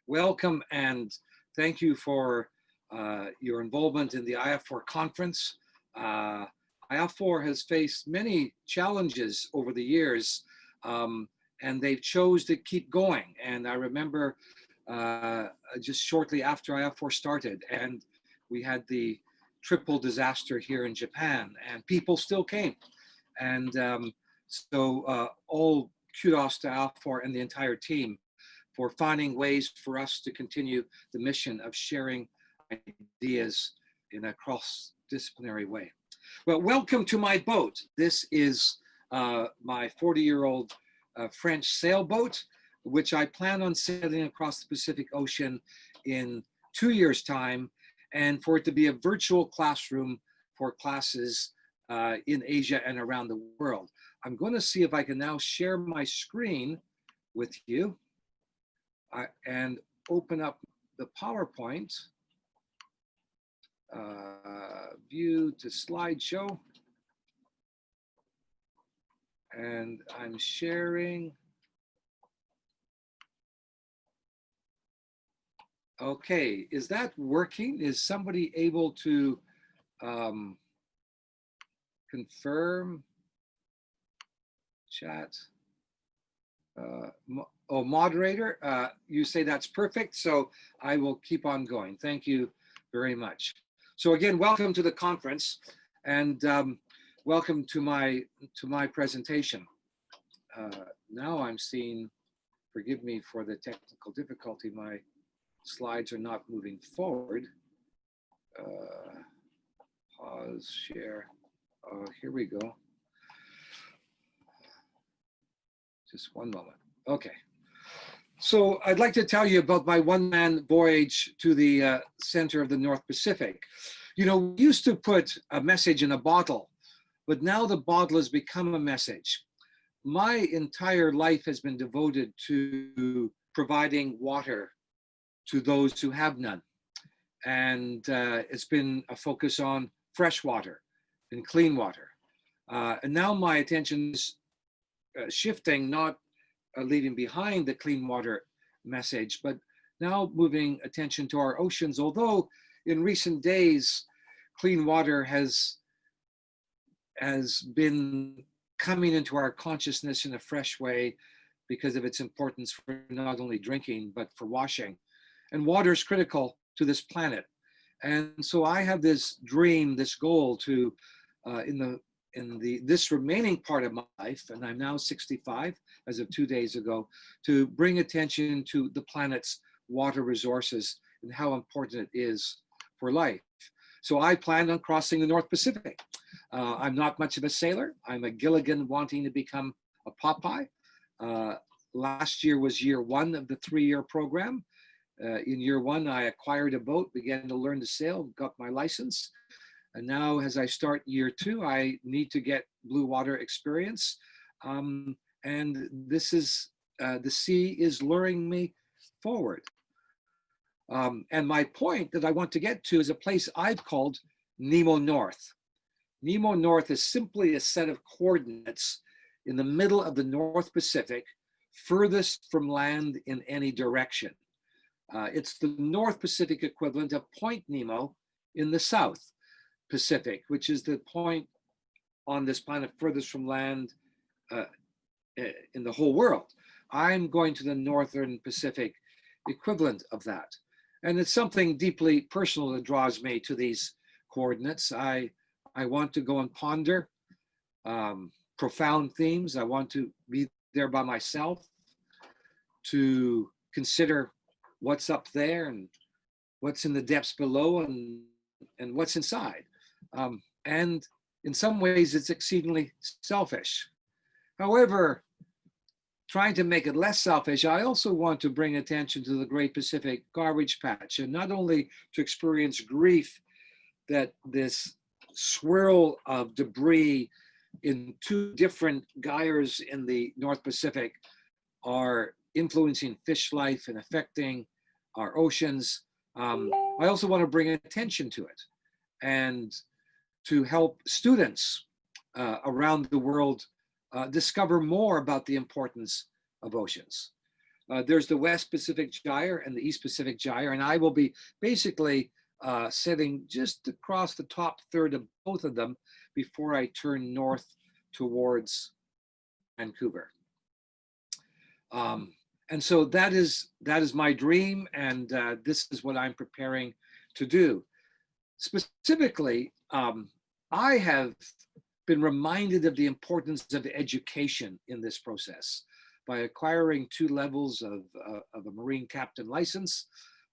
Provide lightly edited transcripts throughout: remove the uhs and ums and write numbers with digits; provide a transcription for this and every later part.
welcome and thank you for your involvement in the IAFOR conference. IAFOR has faced many challenges over the years, and they've chose to keep going. And I remember just shortly after IAFOR started, and we had the triple disaster here in Japan, and people still came. And so all kudos to IAFOR and the entire team for finding ways for us to continue the mission of sharing ideas in a cross-disciplinary way. Well, welcome to my boat. This is my 40-year-old French sailboat, which I plan on sailing across the Pacific Ocean in 2 years' time, and for it to be a virtual classroom for classes in Asia and around the world. I'm going to see if I can now share my screen with you and open up the PowerPoint. View to slideshow. And I'm sharing. Okay, is that working? Is somebody able to confirm? Chat. Moderator, you say that's perfect, so I will keep on going. Thank you very much. So again, welcome to the conference, and welcome to my presentation. Now I'm seeing, forgive me for the technical difficulty, my slides are not moving forward. Pause, share. Oh, here we go. Just one moment. Okay. So I'd like to tell you about my one-man voyage to the center of the North Pacific. You know, we used to put a message in a bottle, but now the bottle has become a message. My entire life has been devoted to providing water to those who have none. And it's been a focus on fresh water and clean water. And now my attention is shifting, not leaving behind the clean water message, but now moving attention to our oceans. Although in recent days, clean water has been coming into our consciousness in a fresh way because of its importance for not only drinking, but for washing. And water is critical to this planet. And so I have this dream, this goal to, in this remaining part of my life, and I'm now 65 as of 2 days ago, to bring attention to the planet's water resources and how important it is for life. So I plan on crossing the North Pacific. I'm not much of a sailor. I'm a Gilligan wanting to become a Popeye. Last year was year 1 of the 3-year program. In year 1, I acquired a boat, began to learn to sail, got my license. And now as I start year 2, I need to get blue water experience. And this is, the sea is luring me forward. And my point that I want to get to is a place I've called Nemo North. Nemo North is simply a set of coordinates in the middle of the North Pacific, furthest from land in any direction. It's the North Pacific equivalent of Point Nemo in the South Pacific, which is the point on this planet furthest from land in the whole world. I'm going to the Northern Pacific equivalent of that. And it's something deeply personal that draws me to these coordinates. I want to go and ponder profound themes. I want to be there by myself to consider what's up there and what's in the depths below and what's inside. And in some ways, it's exceedingly selfish. However, trying to make it less selfish, I also want to bring attention to the Great Pacific Garbage Patch, and not only to experience grief that this swirl of debris in 2 different gyres in the North Pacific are influencing fish life and affecting our oceans. I also want to bring attention to it and to help students around the world discover more about the importance of oceans. There's the West Pacific Gyre and the East Pacific Gyre, and I will be basically sitting just across the top third of both of them before I turn north towards Vancouver. And so that is my dream, and this is what I'm preparing to do. Specifically, I have been reminded of the importance of education in this process by acquiring 2 levels of a Marine captain license,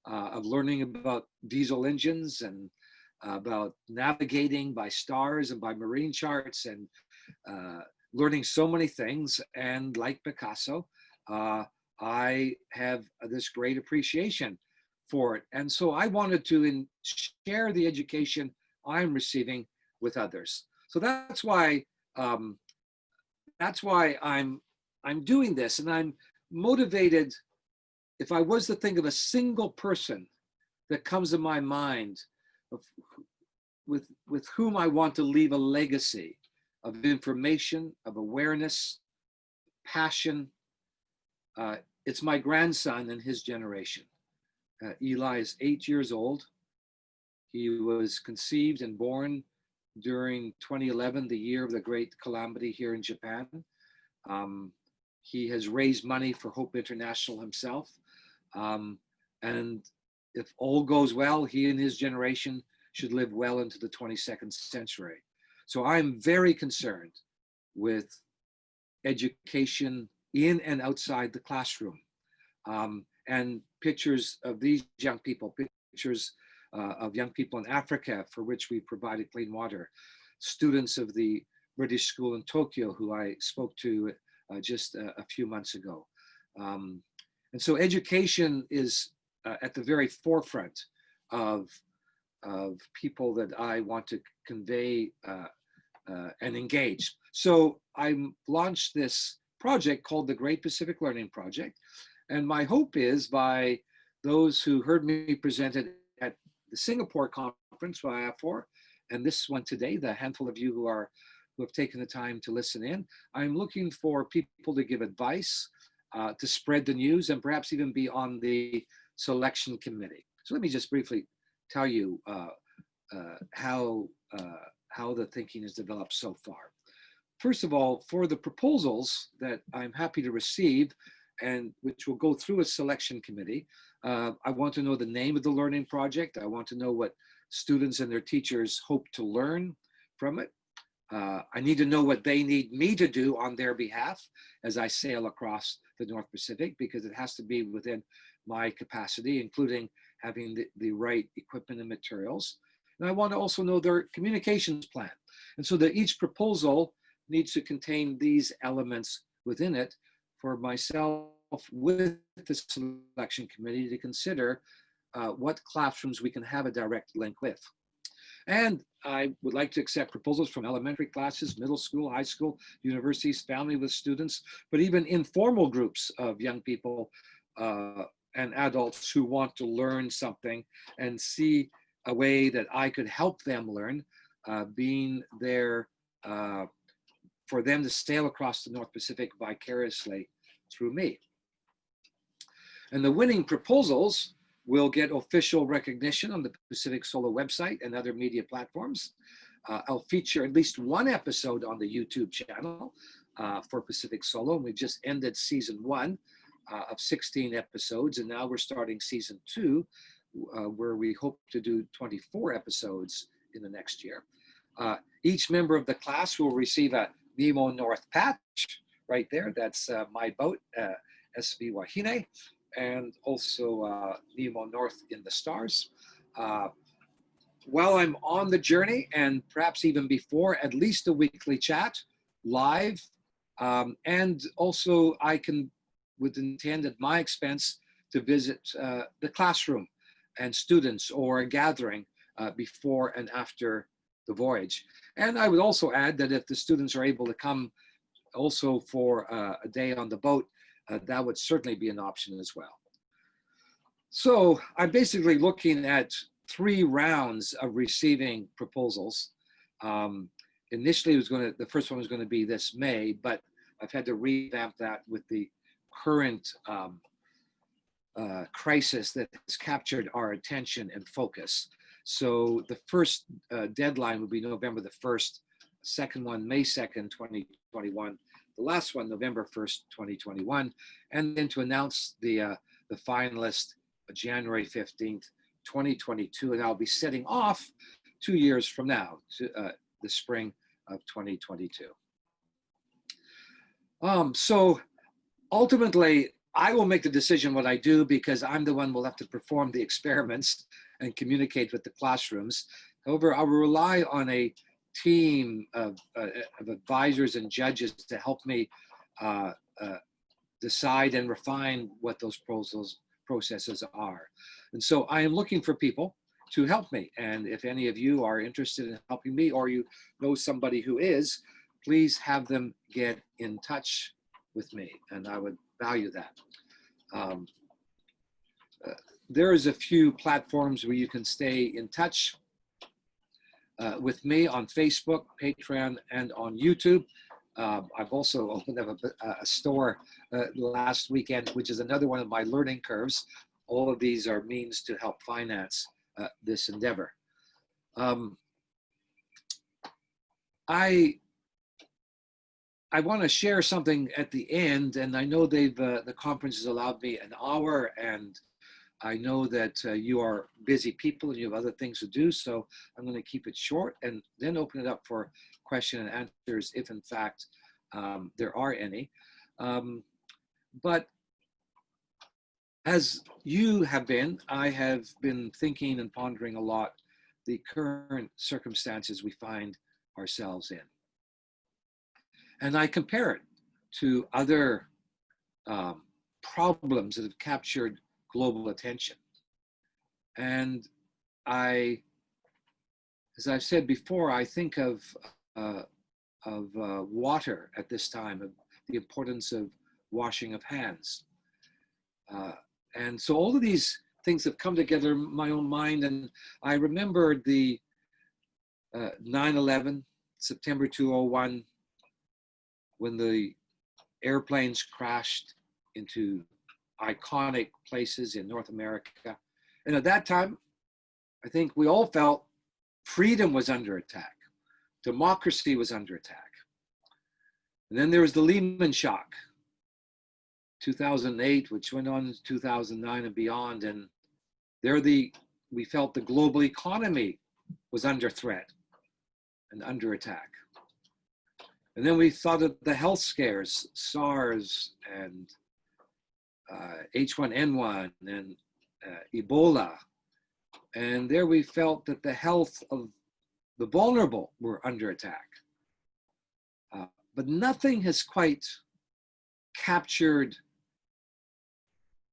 of learning about diesel engines and about navigating by stars and by marine charts, and learning so many things. And like Picasso, I have this great appreciation for it. And so I wanted to share the education I'm receiving with others. So that's why I'm doing this, and I'm motivated. If I was to think of a single person that comes to my mind with whom I want to leave a legacy of information, of awareness, passion, it's my grandson and his generation. Eli is 8 years old. He was conceived and born during 2011, the year of the great calamity here in Japan. He has raised money for Hope International himself. And if all goes well, he and his generation should live well into the 22nd century. So I'm very concerned with education in and outside the classroom. And pictures of these young people, pictures of young people in Africa for which we provided clean water, students of the British school in Tokyo who I spoke to just a few months ago. And so education is at the very forefront of people that I want to convey and engage. So I launched this project called the Great Pacific Learning Project. And my hope is, by those who heard me present it at the Singapore conference by IAFOR, and this one today, the handful of you who have taken the time to listen in, I'm looking for people to give advice, to spread the news, and perhaps even be on the selection committee. So let me just briefly tell you how the thinking has developed so far. First of all, for the proposals that I'm happy to receive, and which will go through a selection committee, I want to know the name of the learning project. I want to know what students and their teachers hope to learn from it. I need to know what they need me to do on their behalf as I sail across the North Pacific, because it has to be within my capacity, including having the right equipment and materials. And I want to also know their communications plan. And so that each proposal needs to contain these elements within it for myself with the selection committee to consider what classrooms we can have a direct link with. And I would like to accept proposals from elementary classes, middle school, high school, universities, family with students, but even informal groups of young people and adults who want to learn something and see a way that I could help them learn, being there for them to sail across the North Pacific vicariously through me. And the winning proposals will get official recognition on the Pacific Solo website and other media platforms. I'll feature at least one episode on the YouTube channel for Pacific Solo. And we've just ended season 1 of 16 episodes. And now we're starting season 2, where we hope to do 24 episodes in the next year. Each member of the class will receive a Nemo North patch right there. That's my boat, SV Wahine, and also Nemo North in the stars. While I'm on the journey, and perhaps even before, at least a weekly chat live. And also I can, would intend at my expense, to visit the classroom and students, or a gathering before and after the voyage. And I would also add that if the students are able to come also for a day on the boat, that would certainly be an option as well. So I'm basically looking at 3 rounds of receiving proposals. Initially, the first one was going to be this May, but I've had to revamp that with the current crisis that has captured our attention and focus. So the first deadline would be November the 1st, second one, May 2nd, 2021, the last one, November 1st, 2021, and then to announce the finalist January 15th, 2022, and I'll be setting off 2 years from now to the spring of 2022. So ultimately, I will make the decision what I do because I'm the one who will have to perform the experiments and communicate with the classrooms. However, I will rely on a team of advisors and judges to help me decide and refine what those processes are. And so I am looking for people to help me. And if any of you are interested in helping me or you know somebody who is, please have them get in touch with me, and I would value that. There is a few platforms where you can stay in touch with me on Facebook, Patreon, and on YouTube. I've also opened up a store last weekend, which is another one of my learning curves. All of these are means to help finance this endeavor. I want to share something at the end, and I know the conference has allowed me an hour, and I know that you are busy people and you have other things to do, so I'm going to keep it short and then open it up for question and answers if in fact there are any. But as you have been, I have been thinking and pondering a lot the current circumstances we find ourselves in. And I compare it to other problems that have captured global attention. And as I've said before, I think of water at this time, of the importance of washing of hands. And so all of these things have come together in my own mind. And I remembered the 9/11, September 2001, when the airplanes crashed into iconic places in North America. And at that time, I think we all felt freedom was under attack. Democracy was under attack. And then there was the Lehman shock, 2008, which went on to 2009 and beyond. And we felt the global economy was under threat and under attack. And then we thought of the health scares, SARS and H1N1 and Ebola. And there we felt that the health of the vulnerable were under attack. But nothing has quite captured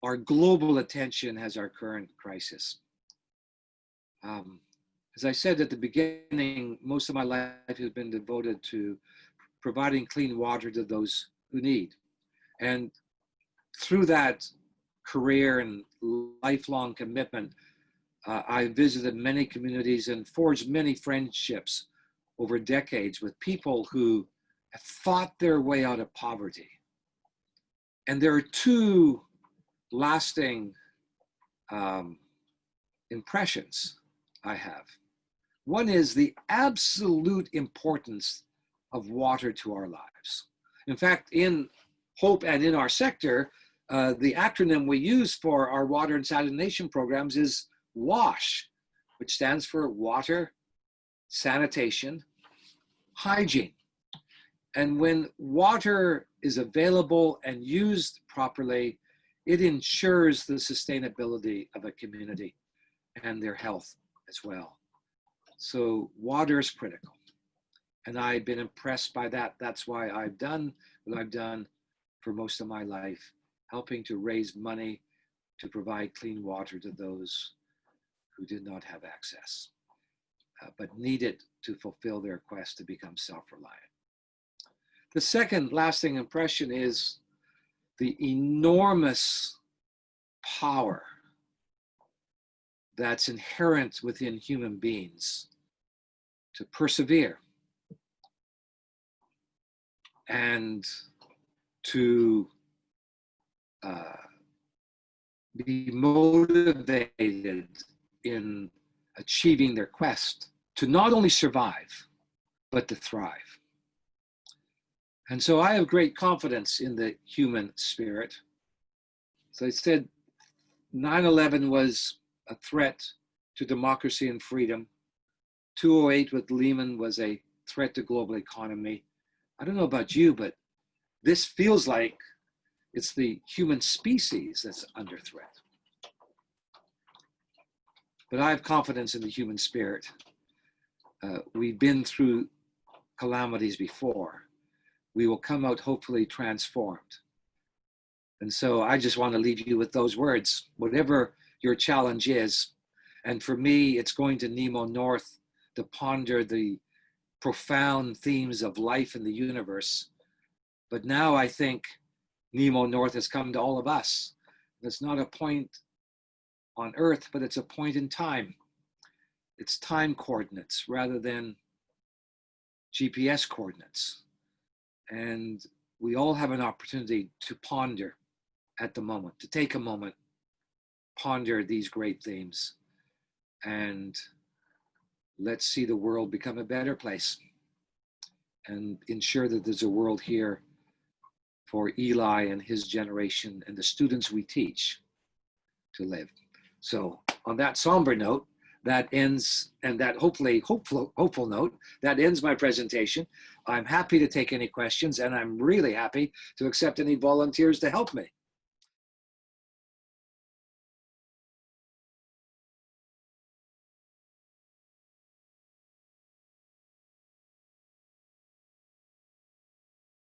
our global attention as our current crisis. As I said at the beginning, most of my life has been devoted to providing clean water to those who need. And through that career and lifelong commitment, I visited many communities and forged many friendships over decades with people who have fought their way out of poverty. And there are two lasting impressions I have. One is the absolute importance of water to our lives. In fact, in Hope and in our sector, the acronym we use for our water and sanitation programs is WASH, which stands for water, sanitation, hygiene. And when water is available and used properly, it ensures the sustainability of a community and their health as well. So water is critical. And I've been impressed by that. That's why I've done what I've done for most of my life, helping to raise money to provide clean water to those who did not have access, but needed to fulfill their quest to become self-reliant. The second lasting impression is the enormous power that's inherent within human beings to persevere and to be motivated in achieving their quest to not only survive, but to thrive. And so I have great confidence in the human spirit. So I said 9/11 was a threat to democracy and freedom. 2008 with Lehman was a threat to global economy. I don't know about you, but this feels like it's the human species that's under threat. But I have confidence in the human spirit. We've been through calamities before. We will come out hopefully transformed. And so I just want to leave you with those words, whatever your challenge is. And for me, it's going to Nemo North to ponder the profound themes of life in the universe. But now I think Nemo North has come to all of us. It's not a point on Earth, but it's a point in time. It's time coordinates rather than GPS coordinates. And we all have an opportunity to ponder at the moment, to take a moment, ponder these great themes, and let's see the world become a better place and ensure that there's a world here for Eli and his generation and the students we teach to live. So on that somber note, that ends, and that hopeful note, that ends my presentation. I'm happy to take any questions, and I'm really happy to accept any volunteers to help me.